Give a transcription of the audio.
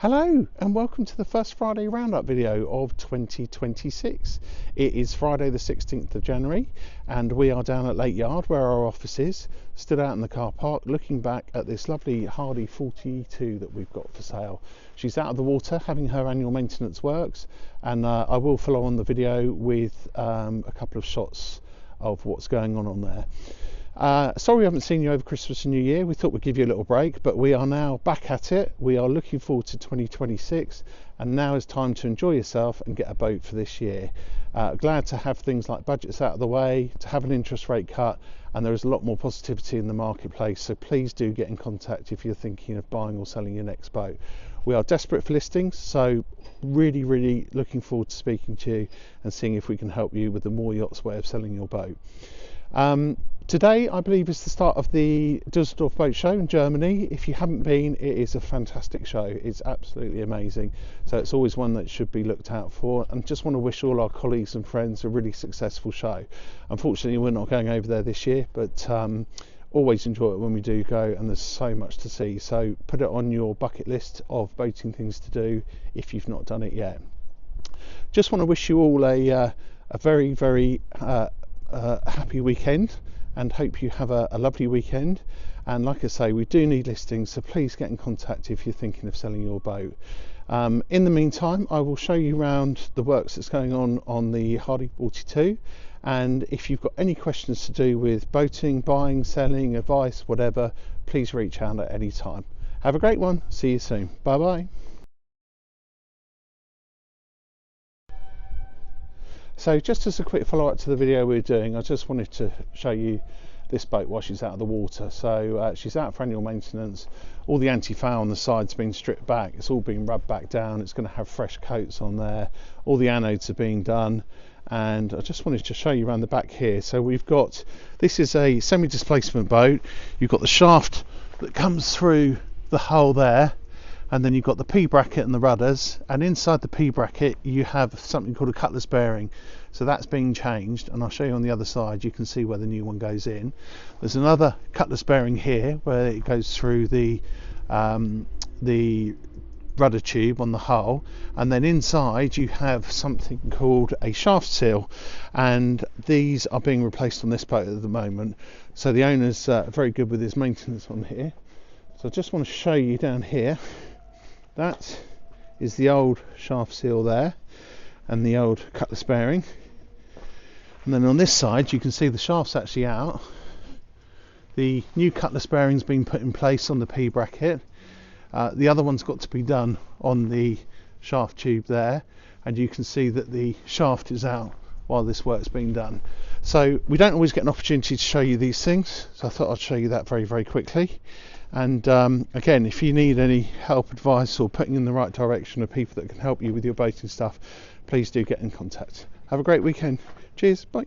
Hello and welcome to the first Friday roundup video of 2026. It is Friday the 16th of January and we are down at Lake Yard where our office is, stood out in the car park looking back at this lovely Hardy 42 that we've got for sale. She's out of the water having her annual maintenance works, and I will follow on the video with a couple of shots of what's going on there. Sorry we haven't seen you over Christmas and New Year. We thought we'd give you a little break, but we are now back at it. We are looking forward to 2026 and now is time to enjoy yourself and get a boat for this year. Glad to have things like budgets out of the way, to have an interest rate cut, and there is a lot more positivity in the marketplace, so please do get in contact if you're thinking of buying or selling your next boat. We are desperate for listings, so really looking forward to speaking to you and seeing if we can help you with the More Yachts way of selling your boat. Today, I believe, is the start of the DUSSELDORF boat show in Germany. If you haven't been, it is a fantastic show. It's absolutely amazing. So it's always one that should be looked out for. And just want to wish all our colleagues and friends a really successful show. Unfortunately, we're not going over there this year, but always enjoy it when we do go, and there's so much to see. So put it on your bucket list of boating things to do if you've not done it yet. Just want to wish you all a very happy weekend, and hope you have a lovely weekend. And like I say, we do need listings, so please get in contact if you're thinking of selling your boat. In the meantime, I will show you around the works that's going on the Hardy 42, and if you've got any questions to do with boating, buying, selling, advice, whatever, please reach out at any time. Have a great one. See you soon. Bye bye. So just as a quick follow-up to the video we're doing, I just wanted to show you this boat while she's out of the water. So she's out for annual maintenance. All the anti-foul on the side's been stripped back. It's all been rubbed back down. It's going to have fresh coats on there. All the anodes are being done. And I just wanted to show you around the back here. So we've got, this is a semi-displacement boat. You've got the shaft that comes through the hull there, and then you've got the P bracket and the rudders, and inside the P bracket you have something called a cutlass bearing. So that's being changed, and I'll show you on the other side. You can see where the new one goes in. There's another cutlass bearing here where it goes through the rudder tube on the hull, and then inside you have something called a shaft seal, and these are being replaced on this boat at the moment. So the owner's very good with his maintenance on here. So I just want to show you down here. That is the old shaft seal there and the old cutlass bearing, and then on this side you can see the shaft's actually out. The new cutlass bearing's been put in place on the P bracket. The other one's got to be done on the shaft tube there, and you can see that the shaft is out while this work's being done. So we don't always get an opportunity to show you these things, so I thought I'd show you that very quickly. And again, if you need any help, advice, or putting in the right direction of people that can help you with your boating stuff, please do get in contact. Have a great weekend. Cheers. Bye.